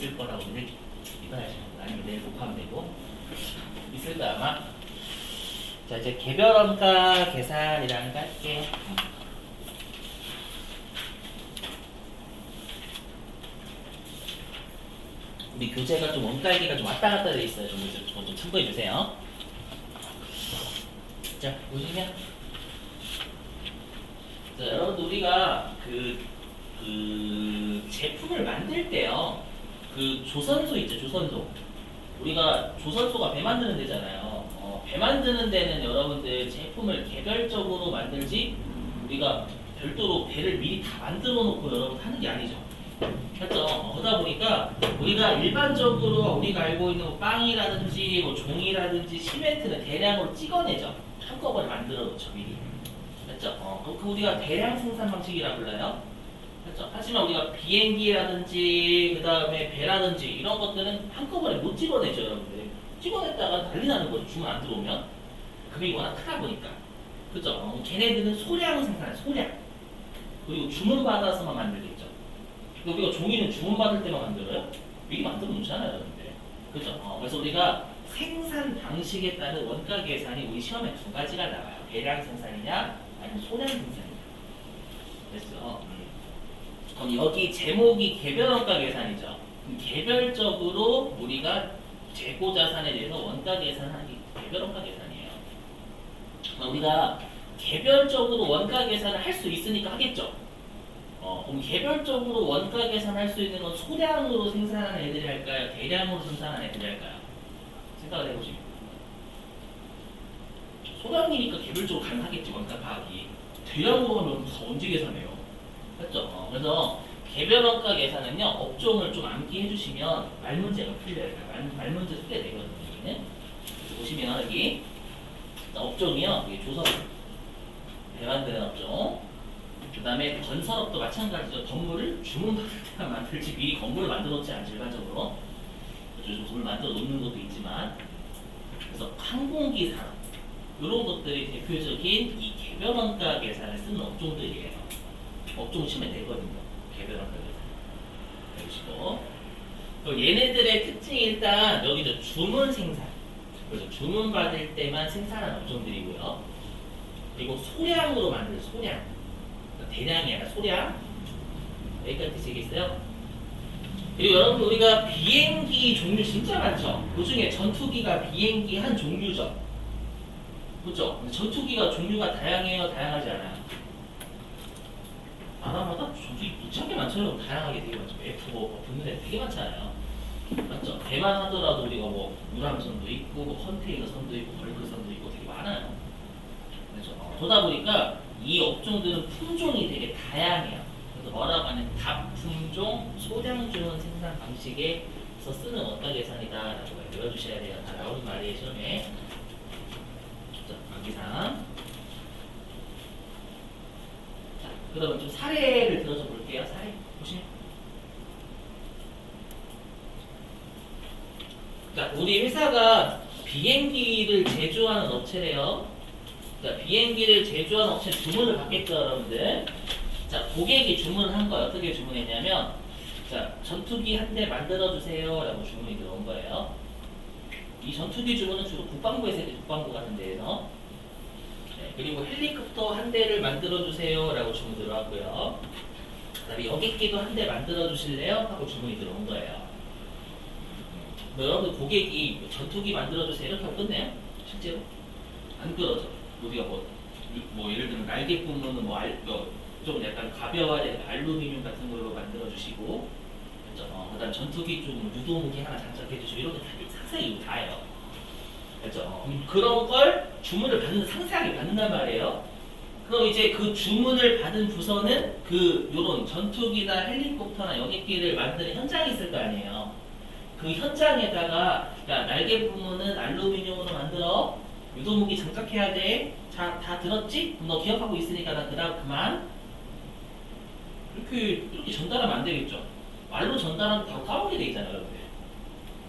있을 거라고 내일 이해하시면 아니면 내일 곱하면 되고 있을 거야 아마. 자 이제 개별원가 계산이라는 거 할게요. 우리 교재가 좀 원가액이가 좀 왔다 갔다 돼 있어요. 좀 참고해 주세요. 자 보시면 자 여러분들 우리가 그 제품을 만들 때요. 그 조선소 있죠, 조선소. 우리가 조선소가 배 만드는 데잖아요. 배 만드는 데는 여러분들 제품을 개별적으로 만들지 우리가 별도로 배를 미리 다 만들어 놓고 여러분 하는 게 아니죠. 맞죠? 그러다 보니까 우리가 일반적으로 우리가 알고 있는 뭐 빵이라든지 뭐 종이라든지 시멘트는 대량으로 찍어내죠. 한꺼번에 만들어 놓죠, 미리. 맞죠? 그 우리가 대량 생산 방식이라 불러요. 그렇죠? 하지만 우리가 비행기라든지 그 다음에 배라든지 이런 것들은 한꺼번에 못 찍어내죠, 여러분들. 찍어냈다가 난리 나는 거죠. 주문 안 들어오면 금액이 워낙 크다 보니까. 그렇죠? 걔네들은 소량 생산해, 소량. 그리고 주문 받아서만 만들겠죠. 우리가 종이는 주문 받을 때만 만들어요? 미리 만들어 놓잖아요, 여러분들. 그렇죠? 그래서 우리가 생산 방식에 따른 원가 계산이 우리 시험에 두 가지가 나와요. 대량 생산이냐, 아니면 소량 생산이냐. 그래서 그럼 여기 제목이 개별원가 계산이죠. 그럼 개별적으로 우리가 재고 자산에 대해서 원가 계산하기 개별원가 계산이에요. 그럼 우리가 개별적으로 원가 계산을 할 수 있으니까 하겠죠. 그럼 개별적으로 원가 계산할 수 있는 건 소량으로 생산하는 애들이 할까요? 대량으로 생산하는 애들이 할까요? 생각을 해보시면 소량이니까 개별적으로 가능하겠지, 원가 파악이. 대량으로 하면 다 언제 계산해요? 맞죠? 그래서 개별원가 계산은요, 업종을 좀 암기해 주시면 말문제가 풀려요. 말문제 풀려야 되거든요. 여기는. 보시면 여기 업종이요, 이게 조선, 배 만드는 업종. 그 다음에 건설업도 마찬가지죠. 건물을 주문받을 때만 만들지 미리 건물을 만들어 놓지 않죠, 일반적으로. 요즘 건물 만들어 놓는 것도 있지만. 그래서 항공기 산업, 이런 것들이 대표적인 이 개별원가 계산을 쓰는 업종들이에요. 업종 시험에 내거든요. 개별원가 계산. 보시고. 그럼 얘네들의 특징이 일단 여기죠. 주문 생산. 그래서 주문 받을 때만 생산하는 업종들이고요. 그리고 소량으로 만드는 소량. 대량이 아니라 소량. 여기까지 되시겠어요? 그리고 여러분 우리가 비행기 종류 진짜 많죠. 그 중에 전투기가 비행기 한 종류죠. 그렇죠? 전투기가 종류가 다양해요, 다양하지 않아요? 나라마다 전투기 무지하게 많죠. 다양하게 되게 많죠. F 붙는 애 되게 많잖아요. 맞죠? 배만 하더라도 우리가 뭐 유람선도 있고 뭐 컨테이너선도 있고 벌크선도 있고 되게 많아요. 그렇죠? 그러다 보니까 이 업종들은 품종이 되게 다양해요. 그래서 뭐라고 하냐면 다품종 소량주문 생산 방식에서 쓰는 원가 계산이다라고 외워주셔야 돼요. 다 나오는 말이에요, 시험에. 암기상. 자, 그러면 좀 사례를 들어서 볼게요. 사례 보시면. 그러니까 우리 회사가 비행기를 제조하는 업체래요. 그러니까 비행기를 제조하는 업체 주문을 받겠죠, 여러분들. 자, 고객이 주문을 한 거예요. 어떻게 주문했냐면, 자, 전투기 한 대 만들어주세요 라고 주문이 들어온 거예요. 이 전투기 주문은 주로 국방부에서 했죠, 국방부 같은 데에서. 네, 그리고 헬리콥터 한 대를 만들어주세요 라고 주문 들어왔고요. 그 다음에 여객기도 한 대 만들어주실래요? 하고 주문이 들어온 거예요. 여러분 고객이 전투기 만들어주세요 이렇게 하고 끝내요? 실제로? 안 그러죠. 우리가 뭐 예를 들면 날개 부분은 좀 약간 가벼워야 알루미늄 같은 걸로 만들어주시고, 그렇죠? 그다음 전투기 쪽은 유도무기 하나 장착해주시고 이런 게 상세히 다 해요. 그렇죠? 그런 걸 주문을 상세하게 받는단 말이에요. 그럼 이제 그 주문을 받은 부서는 요런 전투기나 헬리콥터나 여객기를 만드는 현장이 있을 거 아니에요. 그 현장에다가 야, 날개 부분은 알루미늄으로 만들어. 유도무기 장착해야 돼. 자, 다 들었지? 그럼 너 기억하고 있으니까 나 그만. 이렇게 전달하면 안 되겠죠. 말로 전달하면 바로 까먹게 돼 있잖아요, 여러분들.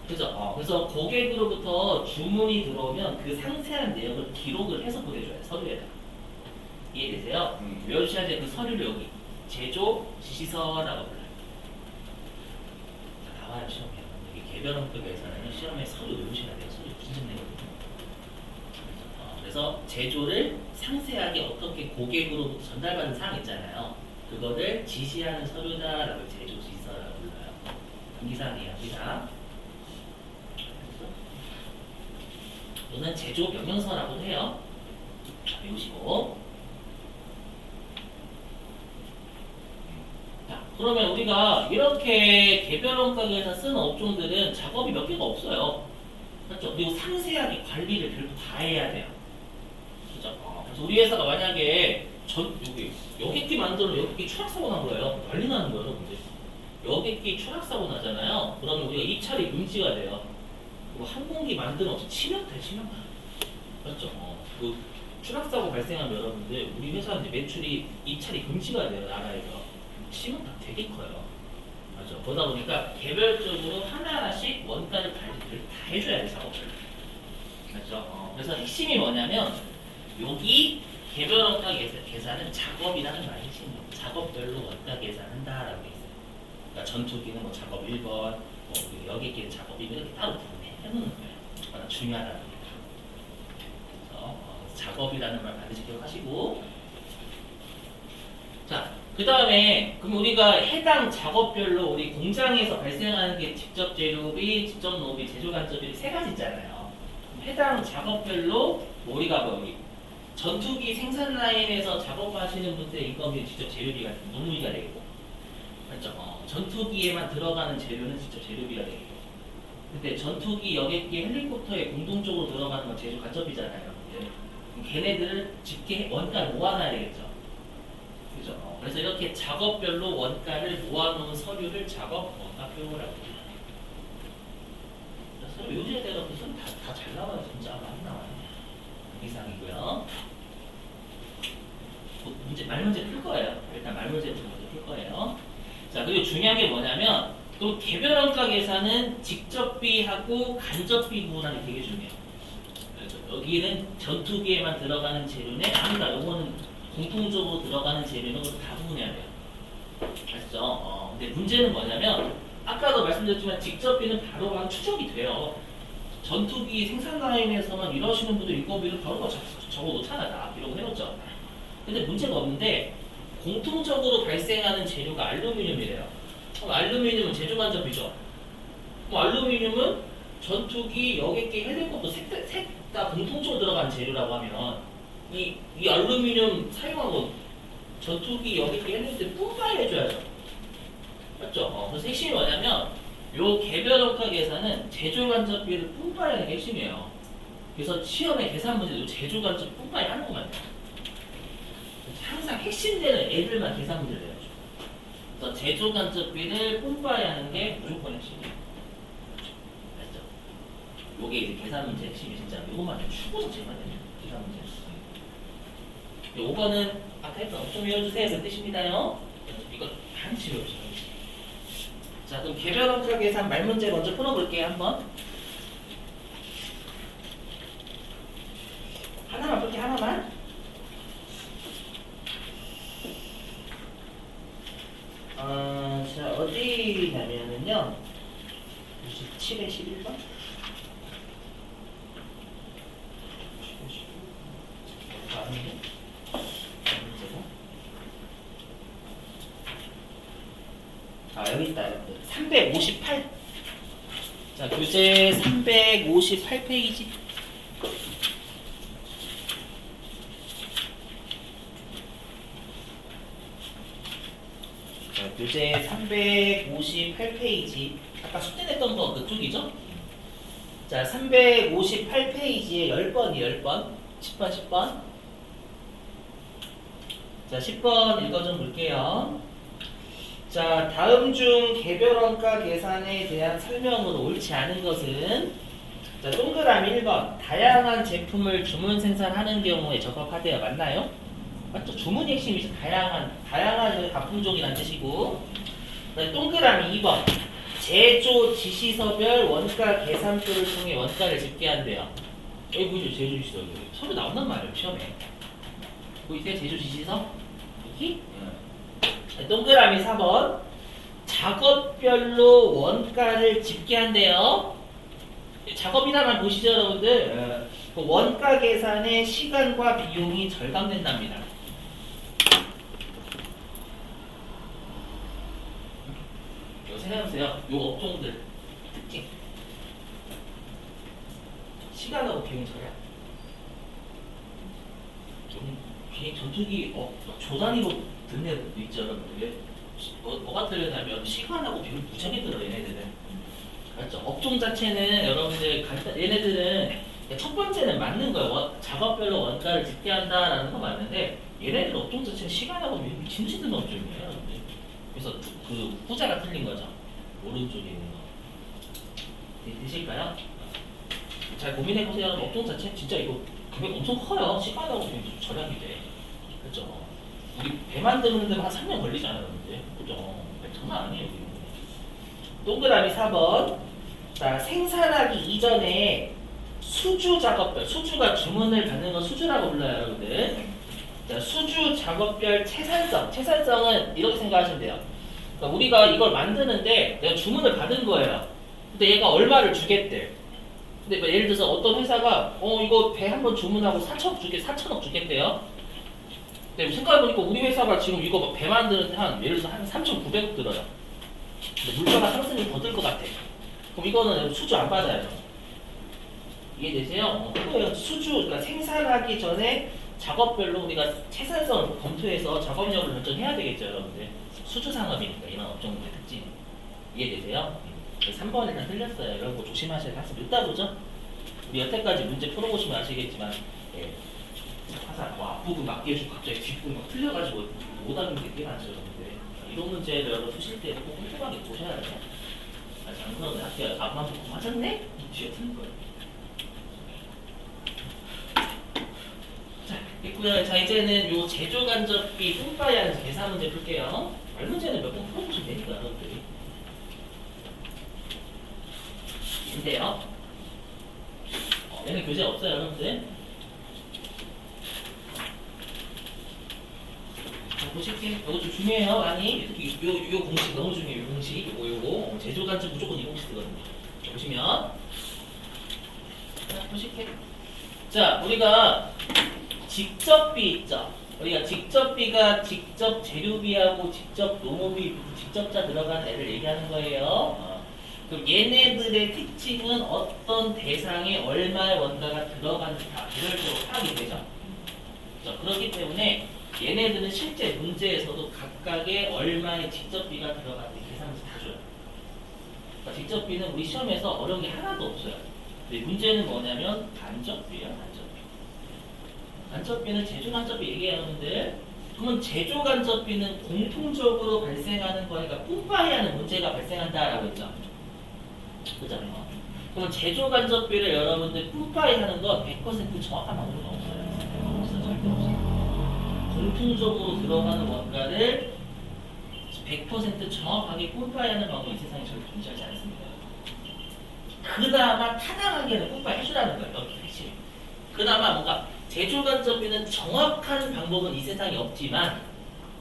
그죠? 그래서 고객으로부터 주문이 들어오면 그 상세한 내용을 기록을 해서 보내줘요, 서류에다. 이해되세요? 외워주셔야 돼. 그 서류를 여기 제조 지시서라고 불러요. 자, 나와요 시험에. 여기 개별원급에서는 시험에 서류 외우셔야 돼요. 서류 긴장되거든요. 그래서 제조를 상세하게 어떻게 고객으로부터 전달받은 사항 있잖아요. 그거를 지시하는 서류다라고 제조 지서라고 불러요. 암기사항이에요. 암기사항. 또는 제조 명령서라고도 해요. 외우시고. 자, 그러면 우리가 이렇게 개별원가에서 쓰는 업종들은 작업이 몇 개가 없어요. 그렇죠? 그리고 상세하게 관리를 별도 다 해야 돼요. 그렇죠? 그래서 우리 회사가 만약에 여객기 만들어 여객기 추락사고 난 거예요. 난리 나는 거예요, 여러분들. 여객기 추락사고 나잖아요. 그러면 우리가 입찰이 금지가 돼요. 그리고 항공기 만드는 업체 치명 돼, 치명. 그렇죠? 그 추락사고 발생하면 여러분들 우리 회사 이제 매출이 입찰이 금지가 돼요, 나라에서. 치명 다 되게 커요. 맞죠? 그러다 보니까 개별적으로 하나하나씩 원가를 관리를 다 해줘야 돼, 작업을. 맞죠? 그래서 핵심이 뭐냐면 여기 개별 원가 계산은 작업이라는 말이 핵심이에요. 작업별로 원가 계산한다라고 돼 있어요. 그러니까 전투기는 뭐 작업 1번, 뭐 여객기는 작업 2번 이렇게 따로 해놓는 거예요. 워낙 중요하다는 거예요. 그래서 작업이라는 말 반드시 기억하시고. 자, 그 다음에 그럼 우리가 해당 작업별로 우리 공장에서 발생하는 게 직접 재료비, 직접 노비, 제조 간접비 세 가지 있잖아요. 해당 작업별로 우리가 여기 전투기 생산 라인에서 작업하시는 분들의 인건비는 직접 재료비가 노무비가 되겠고, 맞죠? 전투기에만 들어가는 재료는 직접 재료비가 되겠고, 근데 전투기, 여객기, 헬리콥터에 공동적으로 들어가는 건 제조 간접비잖아요. 걔네들을 집계 원가를 모아놔야 되겠죠. 그죠? 그래서 이렇게 작업별로 원가를 모아놓은 서류를 작업 원가표라고 합니다. 서류 요즘에 대해서 다 잘 나와요. 진짜 많이 나와요. 이상이고요. 말문제 풀 거예요. 일단 말문제부터 먼저 풀 거예요. 자, 그리고 중요한 게 뭐냐면 또 개별원가 계산은 직접비하고 간접비 구분하는 게 되게 중요해요. 그래서 여기는 전투기에만 들어가는 재료네, 아니다. 요거는 공통적으로 들어가는 재료는 다 구분해야 돼요. 아시죠? 근데 문제는 뭐냐면 아까도 말씀드렸지만 직접비는 바로 추적이 돼요. 전투기 생산 라인에서만 일하시는 분들 인건비를 바로 적어놓잖아. 다 기록을 해놓죠. 근데 문제가 없는데 공통적으로 발생하는 재료가 알루미늄이래요. 그럼 알루미늄은 제조 간접비죠. 그럼 알루미늄은 전투기, 여객기, 헬리콥터 셋 다 공통적으로 들어가는 재료라고 하면 이 알루미늄 사용하고 전투기, 여객기, 헬리콥터 뿜빠이 해줘야죠. 맞죠? 그래서 핵심이 뭐냐면 요 개별원가 계산은 제조 간접비를 뿜빠이 하는 게 핵심이에요. 그래서 시험의 계산 문제도 제조 간접 뿜빠이 하는 것만 돼요. 항상 핵심되는 애들만 계산 문제를 내야죠. 그래서 제조 간접비를 뿜빠이 하는 게 무조건 핵심이에요. 알죠? 요게 이제 계산 문제 핵심이 진짜 요것만 좀 추고서 제만 되면 계산 문제. 요거는 아까 했던 업종 외워주세요. 그 뜻입니다요. 이거 반드시 외우시죠. 자, 그럼 개별원가 계산 말문제 먼저 풀어볼게요. 한번. 하나만 풀게, 하나만. 자, 어디냐면은요. 97에 11번? 아닌데? 여기 있다. 358. 자, 교재 358페이지. 자, 교재 358페이지. 아까 숙제 냈던 거 그쪽이죠? 자, 358페이지에 10번이 10번. 10번, 10번. 자, 10번 읽어 좀 볼게요. 자, 다음 중 개별원가 계산에 대한 설명으로 옳지 않은 것은, 자, 동그라미 1번. 다양한 제품을 주문 생산하는 경우에 적합하대요. 맞나요? 맞죠? 주문이 핵심이죠. 다양한 가품종이라는 뜻이고. 동그라미 2번. 제조 지시서별 원가 계산표를 통해 원가를 집계한대요. 여기 보이죠? 제조 지시서. 서류 나온단 말이에요. 시험에. 보이세요? 제조 지시서? 여기? 동그라미 4번. 작업별로 원가를 집계한대요. 작업이라만 보시죠, 여러분들. 그 원가 계산의 시간과 비용이 절감된답니다. 이거 생각해보세요. 요 업종들 특징. 시간하고 비용이 절감. 비행 전투기 조단위로 듣는 애들도 있죠, 여러분들. 뭐가 틀렸냐면 시간하고 비용이 무지하게 들어요, 얘네들은. 그렇죠. 업종 자체는 여러분들 얘네들은 첫 번째는 맞는 거예요. 작업별로 원가를 집계한다라는 거 맞는데 얘네들 업종 자체는 시간하고 비용이 진짜 드는 업종이에요, 여러분들. 그래서 그 후자가 틀린 거죠. 오른쪽에 있는 거. 되실까요? 잘 고민해 보세요. 업종 자체 진짜 이거 금액 엄청 커요. 시간하고 비용이 절약이 돼. 그렇죠. 우리 배 만드는 데만 한 3년 걸리잖아요, 여러분들. 그죠? 장난 아니에요. 동그라미 4번. 자, 생산하기 이전에 수주 작업별, 수주가 주문을 받는 건 수주라고 불러요, 여러분들. 자, 수주 작업별 채산성. 채산성은 이렇게 생각하시면 돼요. 그러니까 우리가 이걸 만드는데 내가 주문을 받은 거예요. 근데 얘가 얼마를 주겠대. 근데 뭐 예를 들어서 어떤 회사가 이거 배 한 번 주문하고 4천억 주겠대요. 근데 생각해보니까 우리 회사가 지금 이거 배 만드는데 예를 들어서 한 3,900억 들어요. 근데 물가가 상승이 더 들 것 같아. 그럼 이거는 수주 안 받아요. 이해되세요? 그거예요. 수주, 그러니까 생산하기 전에 작업별로 우리가 채산성을 검토해서 작업력을 결정해야 되겠죠, 여러분들. 수주 산업이니까 이런 업종들의 특징. 이해되세요? 3번 일단 틀렸어요. 이런 거 조심하셔야 돼요. 학습 읽다 보죠? 우리 여태까지 문제 풀어보시면 아시겠지만, 항상 앞부분 맡겨주고 갑자기 뒷부분 막 틀려가지고 못하는 게 되게 많죠, 여러분들. 이런 문제를 여러분 푸실 때 꼭 꼼꼼하게 보셔야 돼요. 안 그러면 학교 앞만 보고 맞았네? 뒤에 틀린 거예요. 자, 있고요. 자, 이제는 요 제조 간접비 뿜빠이 하는 계산 문제 풀게요. 말 문제는 몇 번 풀어보시면 되니까, 여러분들이. 인데요. 얘는 교재 없어요, 여러분들. 자, 보실게요. 이거 좀 중요해요, 많이. 요 공식 너무 중요해요, 요 공식. 요거. 제조 간접 무조건 이 공식 쓰거든요. 보시면. 자, 보실게요. 자, 우리가 직접비 있죠. 우리가 직접비가 직접 재료비하고 직접 농업비, 직접자 들어간 애를 얘기하는 거예요. 그럼 얘네들의 특징은 어떤 대상에 얼마의 원가가 들어가는가 개별적으로 파악이 되죠. 자, 그렇기 때문에 얘네들은 실제 문제에서도 각각의 얼마의 직접비가 들어가는지 계산해서 다 줘요. 그러니까 직접비는 우리 시험에서 어려운 게 하나도 없어요. 근데 문제는 뭐냐면 간접비야, 간접비. 간접비는 제조 간접비 얘기해요, 여러분들. 그러면 제조 간접비는 공통적으로 발생하는 거니까 뿜빠이 하는 문제가 발생한다라고 했죠. 그잖아요. 그럼 제조 간접비를 여러분들 뿜빠이 하는 건 100% 정확한 방법은 없어요. 없어요. 절대 없어요. 공통적으로 들어가는 원가를 100% 정확하게 뿜빠이 하는 방법이 세상에 절대 존재하지 않습니다. 그나마 타당하게는 뿜빠이 해주라는 거예요. 여기 핵심. 그나마 뭔가 제조 간접비는 정확한 방법은 이 세상에 없지만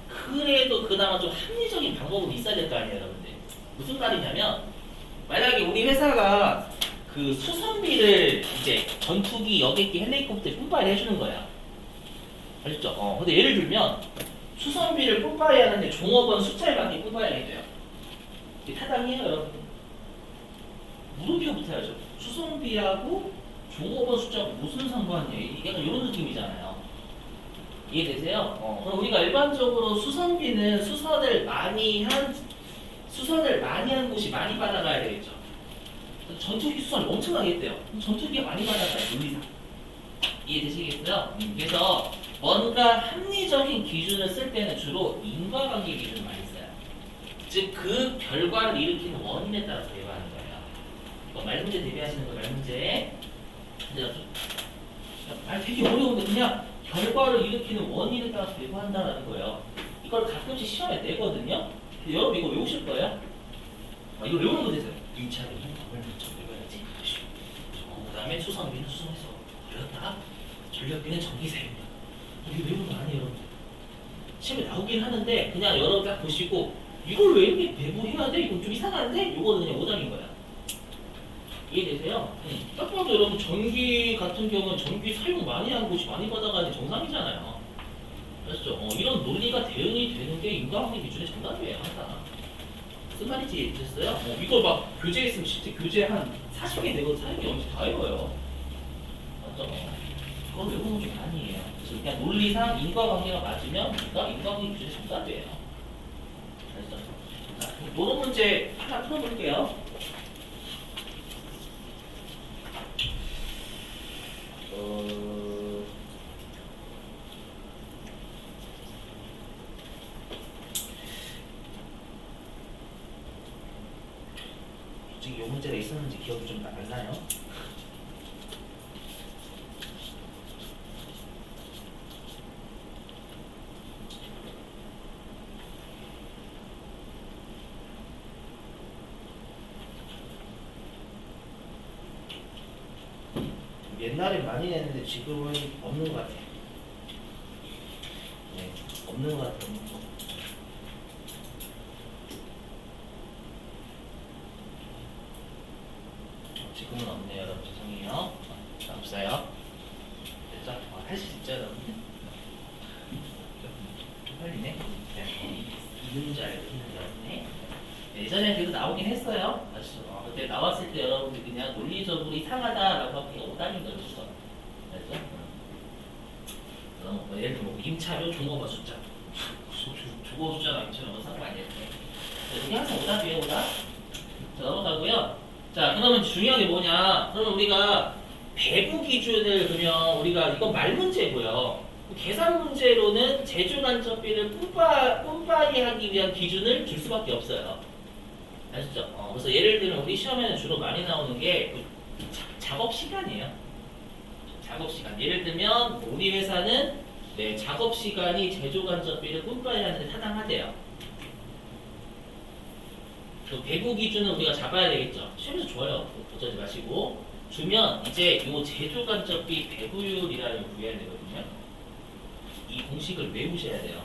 그래도 그나마 좀 합리적인 방법은 있어야 될 거 아니에요, 여러분들. 무슨 말이냐면 만약에 우리 회사가 그 수선비를 이제 전투기, 여객기, 헬리콥터에 뿜빠이를 해주는 거야. 아셨죠? 근데 예를 들면 수선비를 뿜빠이 하는데 종업원 숫자에 맞게 뿜빠이 하게 돼요. 이게 타당해요, 여러분? 물음표부터 해야죠. 수선비하고 종업원 숫자가 무슨 상관이에요? 약간 이런 느낌이잖아요. 이해되세요? 그럼 우리가 일반적으로 수선비는 수선을 많이 한 곳이 많이 받아가야 되겠죠. 전투기 수선을 엄청나게 했대요. 전투기가 많이 받아가요, 논리상. 이해되시겠어요? 그래서 뭔가 합리적인 기준을 쓸 때는 주로 인과관계 기준을 많이 써요. 즉, 그 결과를 일으키는 원인에 따라서 대화하는 거예요. 말문제 대비하시는 거, 말문제. 되게 어려운데 그냥 결과를 일으키는 원인에 따라서 대화한다는 거예요. 이걸 가끔씩 시험에 내거든요. 근데 여러분 이거 외우실 거예요? 이거 외우는 거 되세요. 2차를 법을 먼저 외워야지. 그 다음에 수선비는 수선에서 걸렸다. 전력비는 전기세입니다. 이거 외우는 거 아니에요, 여러분. 시험에 나오긴 하는데 그냥 여러분 딱 보시고 이걸 왜 이렇게 배부해야 돼? 이건 좀 이상한데? 이거는 그냥 오답인 거야. 이해되세요? 딱 봐도 여러분 전기 같은 경우는 전기 사용 많이 하는 곳이 많이 받아가는 정상이잖아요. 아시죠? 이런 논리가 대응이 되는 게 인과학의 기준의 정답이에요, 항상. 무슨 말인지 이해되셨어요? 이거 막 교재에 있으면 진짜 교재 한 40개 되고 40개 엄청 다 외워요. 맞죠? 그거 외우는 게 아니에요. 그래서 그냥 논리상 인과관계가 맞으면 인과관계 기준의 정답이에요. 알죠? 자, 이런 문제 하나 풀어볼게요. 지금 이 문제가 있었는지 기억이 좀 안 나요? 옛날엔 많이 냈는데 지금은 없는 것 같아요. 네, 없는 것 같아요. 없는 거. 지금은 없네요, 여러분. 죄송해요. 없어요. 됐죠? 할 수 있죠, 여러분? 좀 빨리네. 있는 줄 알고 있는 줄 알았네. 예전에 그래도 나오긴 했어요. 그때 나왔을 때 여러분들이 그냥 논리적으로 이상하다라고 하고 그냥 오답인 거죠. 알죠? 그럼 뭐 예를 들어 뭐 임차료 종업원 숫자 주거 숫자가 임차료가 상관이 없네. 여기 항상 오답이에요, 오답. 자, 넘어가고요. 자, 그러면 중요한 게 뭐냐? 그러면 우리가 배부 기준을 그러면 우리가 이건 말 문제고요. 계산 문제로는 제조 간접비를 뿜빠이 하기 위한 기준을 줄 수밖에 없어요. 아시죠? 그래서 예를 들면 우리 시험에는 주로 많이 나오는 게 작업 시간이에요. 작업 시간. 예를 들면 우리 회사는 네, 작업 시간이 제조 간접비를 뿜빠이 하는데 타당하대요. 그 배부 기준은 우리가 잡아야 되겠죠. 시험에서 줘요. 걱정하지 마시고. 주면 이제 이 제조 간접비 배부율이라는 걸 구해야 되거든요. 이 공식을 외우셔야 돼요.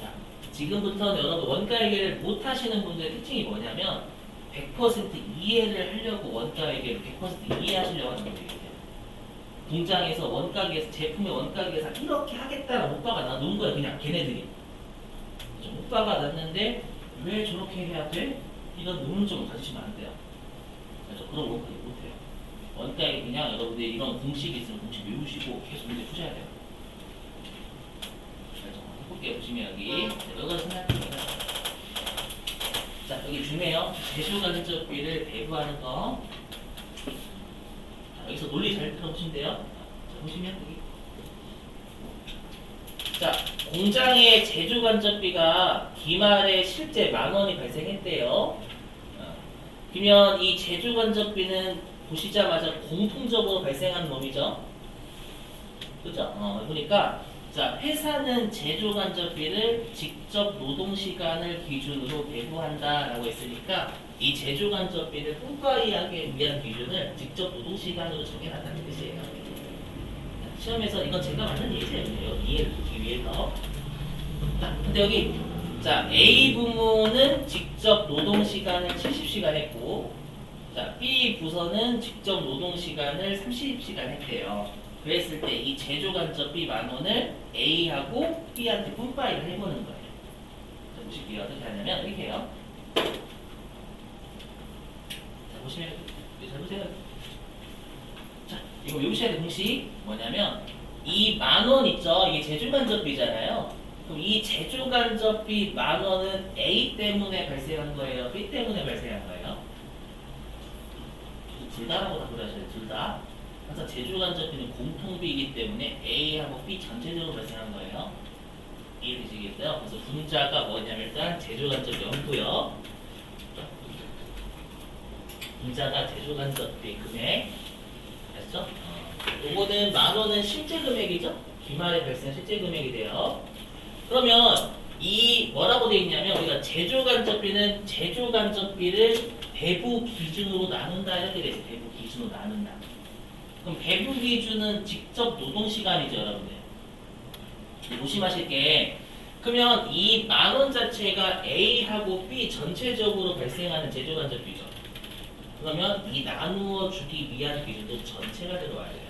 자, 지금부터는 여러분 원가 회계를 못 하시는 분들의 특징이 뭐냐면 100% 이해를 하려고 원가 회계를 100% 이해하시려고 하는 분들이에요. 공장에서 원가계에서 제품의 원가계에서 이렇게 하겠다라고 오빠가 놔놓은 거야. 그냥 걔네들이. 오빠가 놨는데 왜 저렇게 해야 돼? 이런 의문점을 가지시면 안 돼요. 그래서 그런 원가계 못해요. 원가에 그냥 여러분들이 이런 공식이 있으면 공식 외우시고 계속 문제 푸셔야 돼요. 해볼게요. 보시면 여기 여기가 생각합니다. 자, 여기 중요해요. 제조 간접비를 배부하는 거. 자, 여기서 논리 잘 들어보시면 돼요. 자, 보시면 여기. 자, 공장의 제조 간접비가 기말에 실제 10,000원이 발생했대요. 그러면 이 제조 간접비는 보시자마자 공통적으로 발생하는 놈이죠. 그죠? 그러니까 자, 회사는 제조 간접비를 직접 노동 시간을 기준으로 배부한다라고 했으니까 이 제조 간접비를 뿜빠이 하기 위한 기준을 직접 노동 시간으로 정해놨다는 뜻이에요. 시험에서 이건 제가 만든 예제예요. 이해를 돕기 위해서. 자, 근데 여기 자, A 부문은 직접 노동 시간을 70시간 했고, 자, B 부서는 직접 노동 시간을 30시간 했대요. 그랬을 때 이 제조 간접비 10,000원을 A하고 B한테 뿜빠이를 해보는 거예요. 자, 보실게요. 어떻게 하냐면 이렇게 해요. 자, 보시면 잘 보세요. 자, 이거 외우셔야 될 공식 뭐냐면 이 10,000원 있죠? 이게 제조 간접비잖아요. 그럼 이 제조 간접비 10,000원은 A 때문에 발생한 거예요? B 때문에 발생한 거예요? 둘 다라고 답을 하셔야 돼요. 둘 다. 항상 제조 간접비는 공통비이기 때문에 A하고 B 전체적으로 발생한 거예요. 이해되시겠어요? 그래서 분자가 뭐냐면 일단 제조 간접비 0고요. 분자가 제조 간접비 금액. 됐죠? 요거는 10,000원은 실제 금액이죠? 기말에 발생한 실제 금액이 돼요. 그러면 이 뭐라고 되어 있냐면 우리가 제조 간접비는 제조 간접비를 배부 기준으로 나눈다 이렇게 되죠. 배부 기준으로 나눈다. 그럼 배부 기준은 직접 노동 시간이죠, 여러분들. 조심하실 게 그러면 이 10,000원 자체가 A하고 B 전체적으로 발생하는 제조간접비죠. 그러면 이 나누어 주기 위한 비율도 전체가 들어와야 돼요.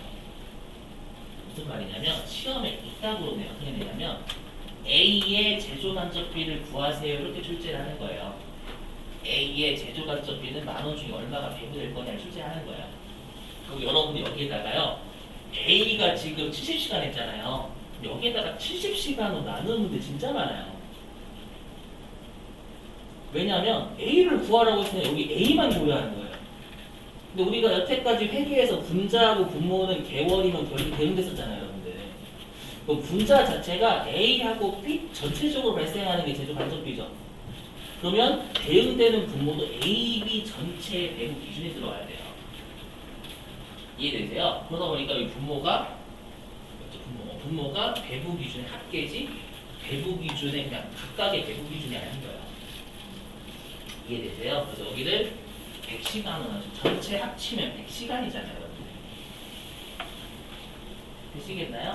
무슨 말이냐면 시험에 이따구로 내가 어떻게 내냐면 A의 제조간접비를 구하세요 이렇게 출제를 하는 거예요. A의 제조간접비는 10,000원 중에 얼마가 배분될 거냐 출제하는 거예요. 그리고 여러분들 여기에다가요 A가 지금 70시간 했잖아요. 여기에다가 70시간으로 나누는 문제 진짜 많아요. 왜냐하면 A를 구하라고 했으면 여기 A만 구해야 하는 거예요. 근데 우리가 여태까지 회계에서 분자하고 분모는 개월이면 결이 대응됐었잖아요, 여러분들. 그럼 분자 자체가 A하고 B 전체적으로 발생하는 게 제조 간접비죠. 그러면 대응되는 분모도 A, B 전체 배분 기준이 들어와야 돼요. 이해되세요? 그러다 보니까 이 분모가 배분 기준의 합계지 배분 기준의 그냥 각각의 배분 기준이 아닌 거예요. 이해되세요? 그래서 여기를 100시간으로 전체 합치면 100시간이잖아요. 되시겠나요?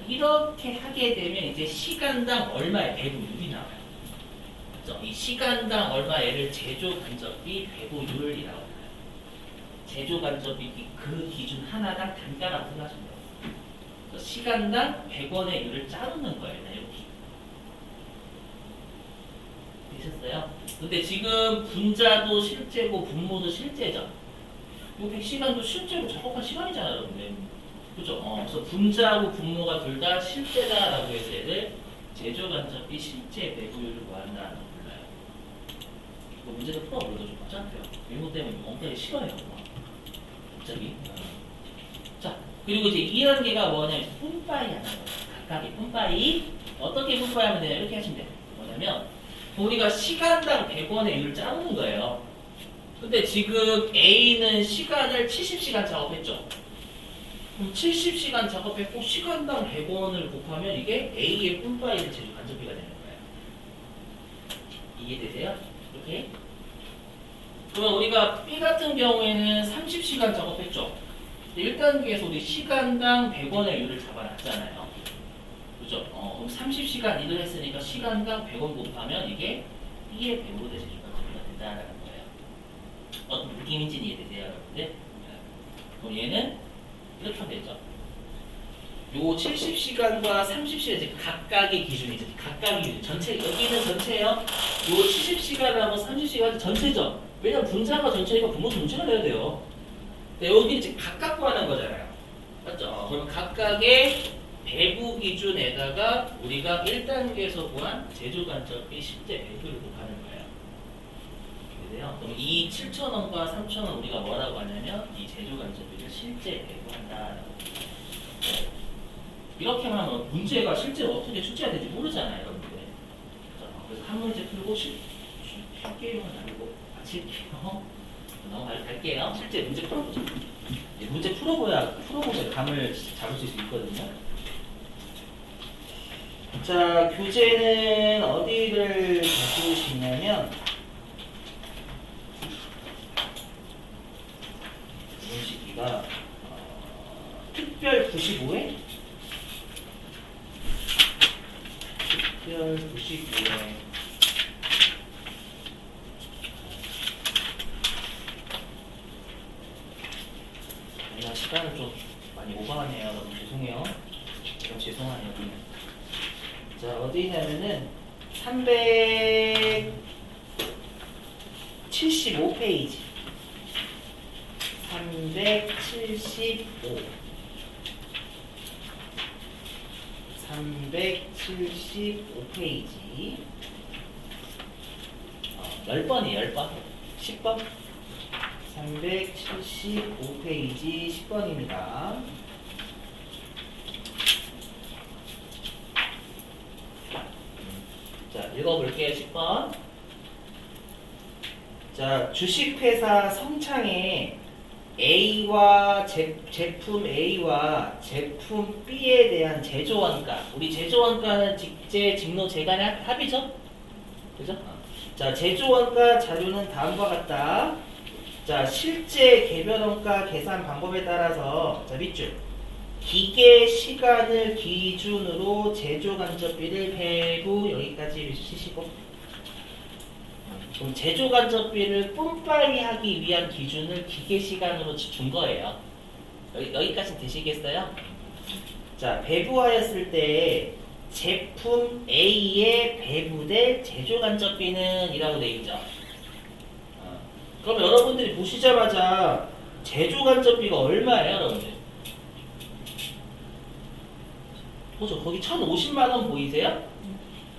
이렇게 하게 되면 이제 시간당 얼마의 배분율이 나와요. 그렇죠? 이 시간당 얼마를 제조 간접비 배분율이라고 해요. 제조 간접비 그 기준 하나당 단가라고 생각하시면 돼요. 시간당 100원의 율을 짜놓는 거예요. 이렇게. 되셨어요? 근데 지금 분자도 실제고 분모도 실제죠. 이 100시간도 실제로 작업한 시간이잖아요, 여러분들. 그죠? 그래서 분자하고 분모가 둘 다 실제다라고 해서 얘를 제조간접비 실제 배분율을 구한다라고 불러요. 이거 문제를 풀어보려도 좀 어차피요. 이거 때문에 엉터리 싫어해요. 갑자기. 자, 그리고 이제 2단계가 뭐냐면 뿜빠이 하는 거예요. 각각의 뿜빠이. 어떻게 뿜빠이 하면 되냐? 이렇게 하시면 돼요. 뭐냐면 우리가 시간당 100원의 율을 짜놓는 거예요. 근데 지금 A는 시간을 70시간 작업했죠. 그럼 70시간 작업했고 시간당 100원을 곱하면 이게 A의 뿜빠이의 제조 간접비가 되는 거예요. 이해되세요? 이렇게? 그러면 우리가 B 같은 경우에는 30시간 작업했죠. 1단계에서 우리 시간당 100원의 율을 잡아놨잖아요. 그죠? 그럼 30시간 일을 했으니까 시간당 100원 곱하면 이게 B의 배우로 제조 간접비가 된다는 거예요. 어떤 느낌인지 이해되세요, 여러분들? 그럼 얘는 이렇게 하면 되죠. 요 70시간과 30시간 이제 각각의 기준이죠. 각각의 기준. 전체 여기는 전체예요. 요 70시간하고 30시간 전체죠. 왜냐면 분자가 전체니까 분모 전체가 돼야 돼요. 근데 여기 이제 각각 구하는 거잖아요. 맞죠? 그럼 각각의 배부 기준에다가 우리가 1단계에서 구한 제조간접비 실제 배부를 곱하는 거예요. 그래요? 그럼 이 7,000원과 3,000원 우리가 뭐라고 하냐면 이 제조간접비를 실제 배부한다라고. 이렇게만 하면 문제가 실제로 어떻게 출제가 될지 모르잖아요, 여러분들. 그래서 한 문제 풀고 쉽게만 알고 마칠게요. 넘어갈게요. 실제 문제 풀어보죠. 문제 풀어보야 감을 잡을 수 있거든요. 자, 교재는 어디를 가져오시냐면 이런 시기가 특별 95회 특별 95회 시간을 좀 많이 오버하네요. 너무 죄송해요. 너무 죄송하네요. 자, 어디냐면은 375페이지 375페이지 10번이에요. 10번 10번 375페이지 10번입니다. 자, 읽어볼게요. 10번. 자, 주식회사 성창에 A와 제품 A와 제품 B에 대한 제조원가. 우리 제조원가는 직제, 직노, 재간의 합이죠? 그죠? 자, 제조원가 자료는 다음과 같다. 자, 실제 개별원가 계산 방법에 따라서 자, 밑줄 기계 시간을 기준으로 제조 간접비를 배부 여기까지 치시고 그럼 제조 간접비를 뿜빠이 하기 위한 기준을 기계 시간으로 준 거예요. 여기까지 되시겠어요? 자, 배부하였을 때 제품 A에 배부될 제조 간접비는 이라고 돼 있죠. 그럼 여러분들이 보시자마자 제조 간접비가 얼마예요, 여러분들? 그죠? 거기 1,050만 원 보이세요?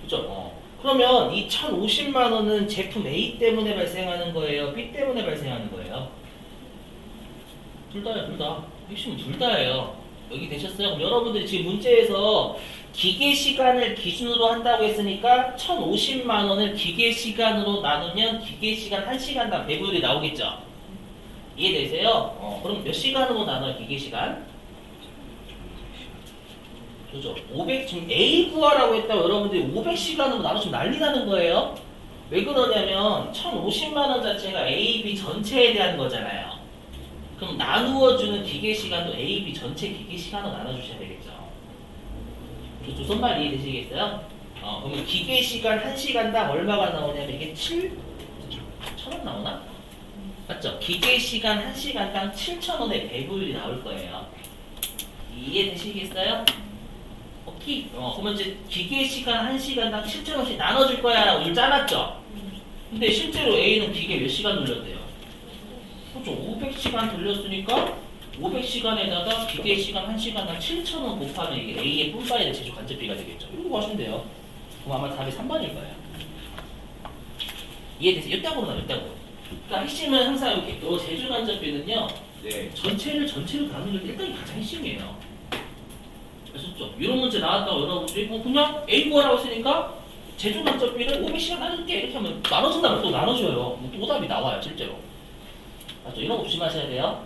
그죠? 그러면 이 1,050만 원은 제품 A 때문에 발생하는 거예요? B 때문에 발생하는 거예요? 둘 다예요, 둘 다. 핵심은 둘 다예요. 여기 되셨어요? 그럼 여러분들이 지금 문제에서 기계 시간을 기준으로 한다고 했으니까 1,050만 원을 기계 시간으로 나누면 기계 시간 1시간당 배분율이 나오겠죠? 이해되세요? 그럼 몇 시간으로 나눠요, 기계 시간? 그죠? 500, 지금 A 구하라고 했다고 여러분들이 500시간으로 나눠주면 난리 나는 거예요? 왜 그러냐면 1,050만 원 자체가 A, B 전체에 대한 거잖아요. 그럼 나누어주는 기계 시간도 A, B 전체 기계 시간으로 나눠주셔야 되겠죠. 두 손발 이해되시겠어요? 그러면 기계 시간 1시간당 얼마가 나오냐면 이게 7,000원 나오나? 맞죠? 기계 시간 1시간당 7,000원의 배분율이 나올 거예요. 이해되시겠어요? 오케이. 그러면 이제 기계 시간 1시간당 7,000원씩 나눠줄 거야 라고 줄 짜놨죠? 근데 실제로 A는 기계 몇 시간 돌렸대요? 그렇죠. 500시간 돌렸으니까 500시간에다가 기계 시간 1시간당 7,000원 곱하면 이게 A의 뿜빠이의 제조 간접비가 되겠죠. 이거 구하시면 돼요. 그럼 아마 답이 3번일 거예요. 이해되세요? 이따구로 나요, 이따구로. 그러니까 핵심은 항상 이렇게 제조 간접비는요, 네, 전체를 나누는 게 일단 가장 핵심이에요. 아셨죠? 이런 문제 나왔다고 여러분들이 그냥 A 구하라고 했으니까 제조 간접비를 500시간 나눌게 이렇게 하면 나눠준다면 또 나눠줘요. 또 답이 나와요, 실제로. 맞죠? 이런 거 조심하셔야 돼요.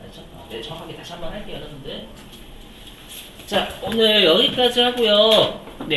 알죠? 네, 정확하게 다시 한번 할게요, 여러분들. 자, 오늘 여기까지 하고요. 네.